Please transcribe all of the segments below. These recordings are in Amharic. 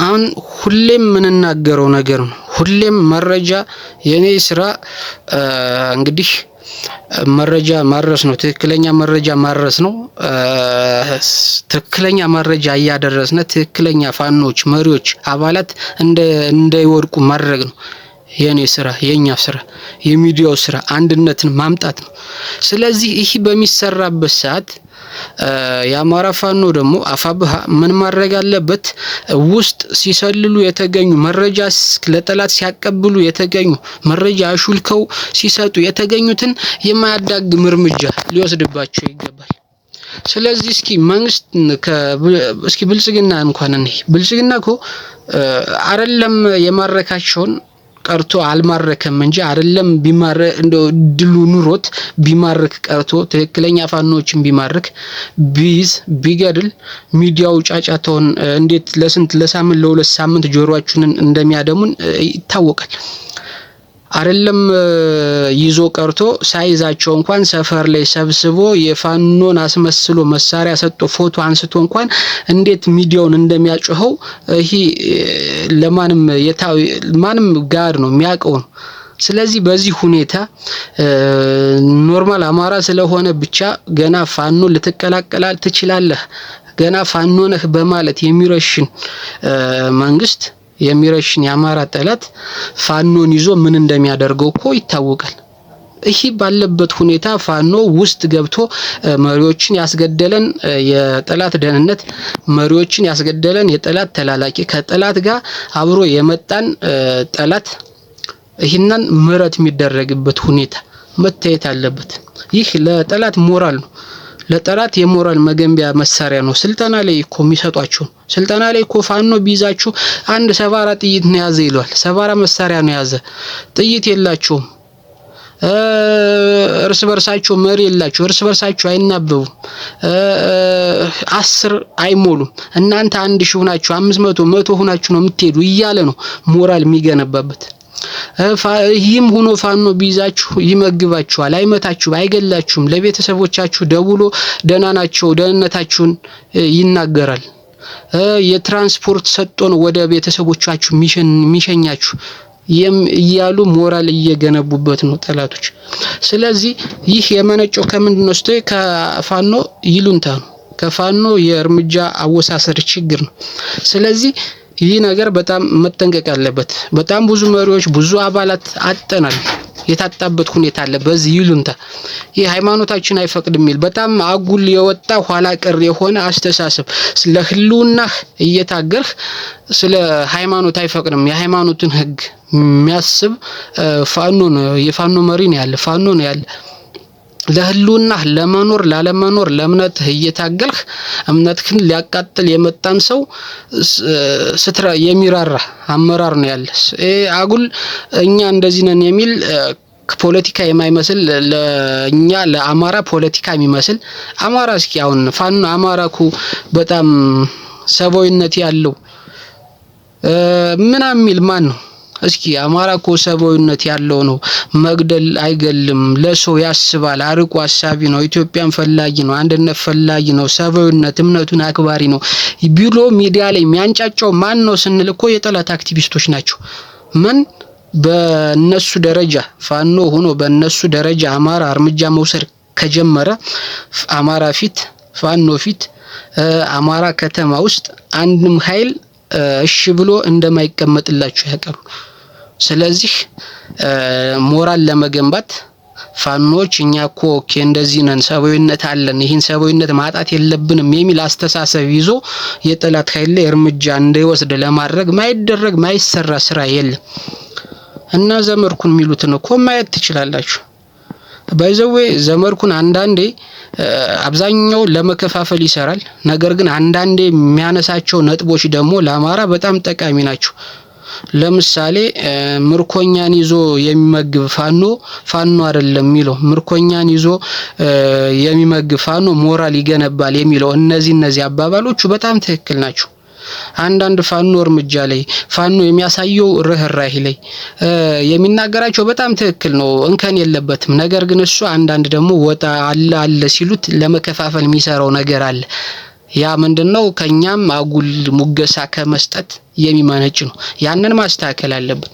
አሁን ሁሌም የምንናገረው ነገር ነው። ሁሌም መረጃ የኔ ስራ እንግዲህ መረጃ ማድረስ ነው። ትክክለኛ መረጃ ማድረስ ነው። ትክክለኛ መረጃ እያደረስን ትክክለኛ ፋኖች፣ መሪዎች፣ አባላት እንዳይወድቁ ማድረግ ነው የኔ ስራ፣ የኛ ስራ፣ የሚዲያው ስራ አንድነትን ማምጣት ነው። ስለዚህ ይህ በሚሰራበት ሰዓት የአማራ ፋኖ ደግሞ አፋብሃ ምን ማድረግ አለበት? ውስጥ ሲሰልሉ የተገኙ መረጃ ለጠላት ሲያቀብሉ የተገኙ መረጃ አሹልከው ሲሰጡ የተገኙትን የማያዳግም እርምጃ ሊወስድባቸው ይገባል። ስለዚህ እስኪ መንግስት እስኪ ብልጽግና እንኳን ብልጽግና እኮ አይደለም የማረካቸውን ቀርቶ አልማረከም እንጂ አይደለም ቢማረክ እንደው ድሉ ኑሮት ቢማረክ ቀርቶ ትክክለኛ ፋኖችን ቢማረክ ቢይዝ ቢገድል ሚዲያው ጫጫታውን እንዴት ለሳምንት ለሁለት ሳምንት ጆሮአችንን እንደሚያደሙን ይታወቃል። አይደለም ይዞ ቀርቶ ሳይዛቸው እንኳን ሰፈር ላይ ሰብስቦ የፋኖን አስመስሎ መሳሪያ ሰጥቶ ፎቶ አንስቶ እንኳን እንዴት ሚዲያውን እንደሚያጮኸው ይሄ ማንም ጋር ነው የሚያውቀው ነው። ስለዚህ በዚህ ሁኔታ ኖርማል አማራ ስለሆነ ብቻ ገና ፋኖ ልትቀላቀላል ትችላለህ ገና ፋኖ ነህ በማለት የሚረሽን መንግስት የሚረሽን የአማራ ጠላት ፋኖን ይዞ ምን እንደሚያደርገው እኮ ይታወቃል። ይህ ባለበት ሁኔታ ፋኖ ውስጥ ገብቶ መሪዎችን ያስገደለን የጠላት ደህንነት፣ መሪዎችን ያስገደለን የጠላት ተላላኪ፣ ከጠላት ጋር አብሮ የመጣን ጠላት ይህንን ምህረት የሚደረግበት ሁኔታ መታየት አለበት። ይህ ለጠላት ሞራል ነው። ለጠላት የሞራል መገንቢያ መሳሪያ ነው። ስልጠና ላይ እኮ የሚሰጧቸው ስልጠና ላይ እኮ ፋኖ ቢይዛችሁ አንድ 74 ጥይት ነው ያዘ ይሏል። 74 መሳሪያ ነው ያዘ። ጥይት የላቸውም። እርስ በርሳቸው መሪ የላቸው። እርስ በርሳቸው አይናበቡም። 10 አይሞሉም። እናንተ 1000 ሆናችሁ 500 100 ሆናችሁ ነው የምትሄዱ እያለ ነው ሞራል የሚገነባበት። ይህም ሆኖ ፋኖ ቢይዛችሁ ይመግባችኋል፣ አይመታችሁም፣ አይገላችሁም። ለቤተሰቦቻችሁ ደውሎ ደህና ናቸው ደህንነታችሁን ይናገራል። የትራንስፖርት ሰጥቶ ነው ወደ ቤተሰቦቻችሁ ሚሸኛችሁ እያሉ ሞራል እየገነቡበት ነው ጠላቶች። ስለዚህ ይህ የመነጨው ከምንድን ነው? ከፋኖ ይሉንታ ነው። ከፋኖ የእርምጃ አወሳሰድ ችግር ነው። ስለዚህ ይህ ነገር በጣም መጠንቀቅ አለበት። በጣም ብዙ መሪዎች ብዙ አባላት አጠናል። የታጣበት ሁኔታ አለ። በዚህ ይሉንታ ይህ ሃይማኖታችን አይፈቅድም የሚል በጣም አጉል የወጣ ኋላ ቀር የሆነ አስተሳሰብ ስለ ህልውናህ እየታገልህ ስለ ሃይማኖት አይፈቅድም የሃይማኖትን ህግ የሚያስብ ፋኖ ነው። የፋኖ መሪ ነው ያለ ፋኖ ነው ያለ። ለህልውናህ ለመኖር ላለመኖር ለእምነትህ እየታገልህ እምነትህን ሊያቃጥል የመጣን ሰው ስትራ የሚራራ አመራር ነው ያለ። አጉል እኛ እንደዚህ ነን የሚል ፖለቲካ የማይመስል ለኛ ለአማራ ፖለቲካ የሚመስል አማራ እስኪ አሁን ፋኖ አማራኩ በጣም ሰብአዊነት ያለው ምናምን የሚል ማን ነው? እስኪ አማራ እኮ ሰብአዊነት ያለው ነው። መግደል አይገልም፣ ለሰው ያስባል፣ አርቆ አሳቢ ነው፣ ኢትዮጵያን ፈላጊ ነው፣ አንድነት ፈላጊ ነው፣ ሰብአዊነት እምነቱን አክባሪ ነው ቢሎ ሚዲያ ላይ የሚያንጫጫው ማን ነው ስንል እኮ የጠላት አክቲቪስቶች ናቸው። ምን በእነሱ ደረጃ ፋኖ ሆኖ በእነሱ ደረጃ አማራ እርምጃ መውሰድ ከጀመረ አማራ ፊት ፋኖ ፊት አማራ ከተማ ውስጥ አንድም ኃይል እሺ ብሎ እንደማይቀመጥላችሁ ያቀሩ። ስለዚህ ሞራል ለመገንባት ፋኖች እኛ እኮ እንደዚህ ነን ሰብአዊነት አለን ይህን ሰብአዊነት ማጣት የለብንም የሚል አስተሳሰብ ይዞ የጠላት ኃይል ላይ እርምጃ እንዳይወስድ ለማድረግ ማይደረግ ማይሰራ ስራ የለም። እና ዘመርኩን የሚሉትን እኮ ማየት ትችላላችሁ። ባይዘዌ ዘመርኩን አንዳንዴ አብዛኛው ለመከፋፈል ይሰራል። ነገር ግን አንዳንዴ የሚያነሳቸው ነጥቦች ደግሞ ለአማራ በጣም ጠቃሚ ናቸው። ለምሳሌ ምርኮኛን ይዞ የሚመግብ ፋኖ አይደለም የሚለው፣ ምርኮኛን ይዞ የሚመግብ ፋኖ ሞራል ይገነባል የሚለው እነዚህ አባባሎቹ በጣም ትክክል ናቸው። አንዳንድ ፋኖ እርምጃ ላይ ፋኖ የሚያሳየው ርህራሄ ላይ የሚናገራቸው በጣም ትክክል ነው፣ እንከን የለበትም። ነገር ግን እሱ አንዳንድ ደግሞ ወጣ አለ ሲሉት ለመከፋፈል የሚሰራው ነገር አለ። ያ ምንድነው ከኛም አጉል ሙገሳ ከመስጠት የሚመነጭ ነው። ያንን ማስተካከል አለብን።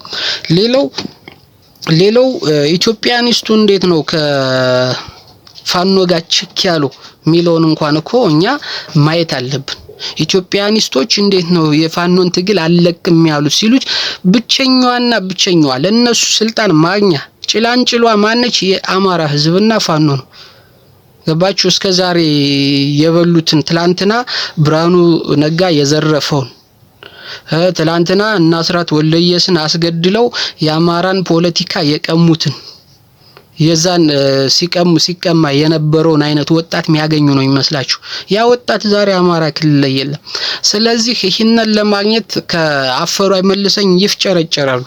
ሌላው ኢትዮጵያኒስቱ እንዴት ነው ከፋኖ ጋር ችክ ያለው ሚለውን እንኳን እኮ እኛ ማየት አለብን። ኢትዮጵያኒስቶች እንዴት ነው የፋኖን ትግል አለቅም ያሉት ሲሉት ብቸኛዋ ለነሱ ስልጣን ማግኛ ጭላንጭሏ ማነች? የአማራ ህዝብና ፋኖ ነው። ገባችሁ? እስከዛሬ የበሉትን ትላንትና ብርሃኑ ነጋ የዘረፈውን ትላንትና እና አስራት ወልደየስን አስገድለው የአማራን ፖለቲካ የቀሙትን የዛን ሲቀማ የነበረውን አይነት ወጣት የሚያገኙ ነው የሚመስላችሁ? ያ ወጣት ዛሬ አማራ ክልል ላይ የለም። ስለዚህ ይህንን ለማግኘት ከአፈሩ አይመልሰኝ ይፍጨረጨራሉ።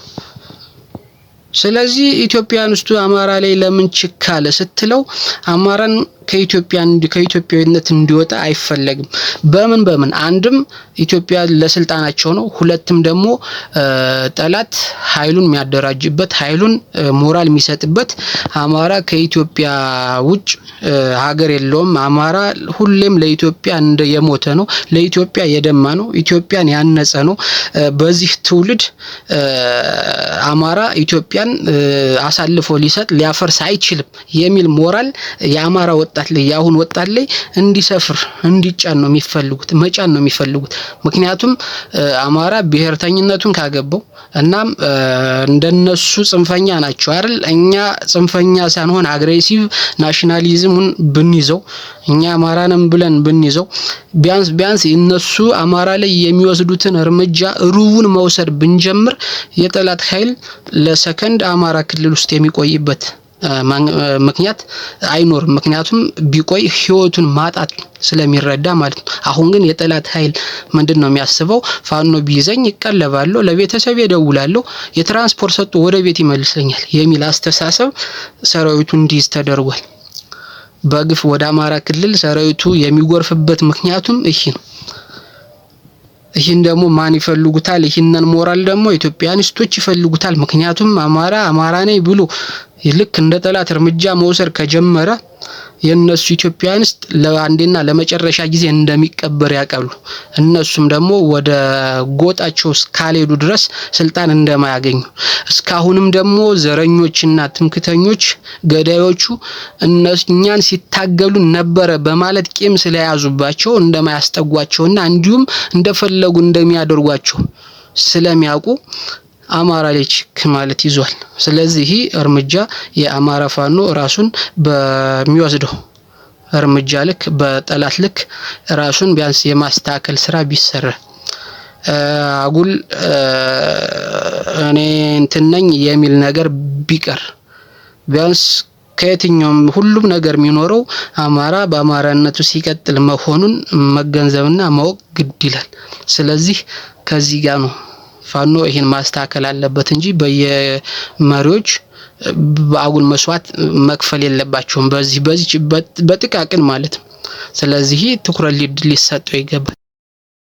ስለዚህ ኢትዮጵያውያንስቱ አማራ ላይ ለምን ችካለ ስትለው አማራን ከኢትዮጵያዊነት እንዲወጣ አይፈለግም። በምን አንድም ኢትዮጵያ ለስልጣናቸው ነው፣ ሁለትም ደግሞ ጠላት ኃይሉን የሚያደራጅበት ኃይሉን ሞራል የሚሰጥበት አማራ ከኢትዮጵያ ውጭ ሀገር የለውም። አማራ ሁሌም ለኢትዮጵያ የሞተ ነው፣ ለኢትዮጵያ የደማ ነው፣ ኢትዮጵያን ያነጸ ነው። በዚህ ትውልድ አማራ ኢትዮጵያን አሳልፎ ሊያፈርስ አይችልም የሚል ሞራል የአማራ ወጣት ላይ ያሁን ወጣት ላይ እንዲሰፍር እንዲጫን ነው የሚፈልጉት። ምክንያቱም አማራ ብሔርተኝነቱን ካገባው እናም እንደነሱ ጽንፈኛ ናቸው አይደል? እኛ ጽንፈኛ ሳንሆን አግሬሲቭ ናሽናሊዝሙን ብንይዘው እኛ አማራንም ብለን ብንይዘው ቢያንስ እነሱ አማራ ላይ የሚወስዱትን እርምጃ ሩቡን መውሰድ ብንጀምር የጠላት ኃይል ለሰከንድ አማራ ክልል ውስጥ የሚቆይበት ምክንያት አይኖርም። ምክንያቱም ቢቆይ ህይወቱን ማጣት ስለሚረዳ ማለት ነው። አሁን ግን የጠላት ኃይል ምንድነው የሚያስበው? ፋኖ ቢይዘኝ ይቀለባለሁ፣ ለቤተሰብ እደውላለሁ፣ የትራንስፖርት ሰጥቶ ወደ ቤት ይመልሰኛል የሚል አስተሳሰብ ሰራዊቱ እንዲይዝ ተደርጓል። በግፍ ወደ አማራ ክልል ሰራዊቱ የሚጎርፍበት ምክንያቱም ይሄ ነው። ይህን ደግሞ ማን ይፈልጉታል? ይህንን ሞራል ደግሞ ኢትዮጵያኒስቶች ይፈልጉታል። ምክንያቱም አማራ ነኝ ብሎ ልክ እንደ ጠላት እርምጃ መውሰድ ከጀመረ የነሱ ኢትዮጵያኒስት ለአንዴና ለመጨረሻ ጊዜ እንደሚቀበር ያውቃሉ። እነሱም ደግሞ ወደ ጎጣቸው እስካልሄዱ ድረስ ስልጣን እንደማያገኙ እስካሁንም ደግሞ ዘረኞችና ትምክተኞች ገዳዮቹ እኛን ሲታገሉ ነበረ በማለት ቂም ስለያዙባቸው እንደማያስጠጓቸውና እንዲሁም እንደፈለጉ እንደሚያደርጓቸው ስለሚያውቁ አማራ ላይ ችክ ማለት ይዟል። ስለዚህ እርምጃ የአማራ ፋኖ ራሱን በሚወስደው እርምጃ ልክ በጠላት ልክ ራሱን ቢያንስ የማስተካከል ስራ ቢሰራ አጉል እኔ እንትነኝ የሚል ነገር ቢቀር ቢያንስ ከየትኛውም ሁሉም ነገር የሚኖረው አማራ በአማራነቱ ሲቀጥል መሆኑን መገንዘብና ማወቅ ግድ ይላል። ስለዚህ ከዚህ ጋር ነው ፋኖ ይሄን ማስተካከል አለበት እንጂ በየመሪዎች በአጉል መስዋዕት መክፈል የለባቸውም በዚህ በጥቃቅን ማለት ነው። ስለዚህ ትኩረት ሊሰጠው ይገባል።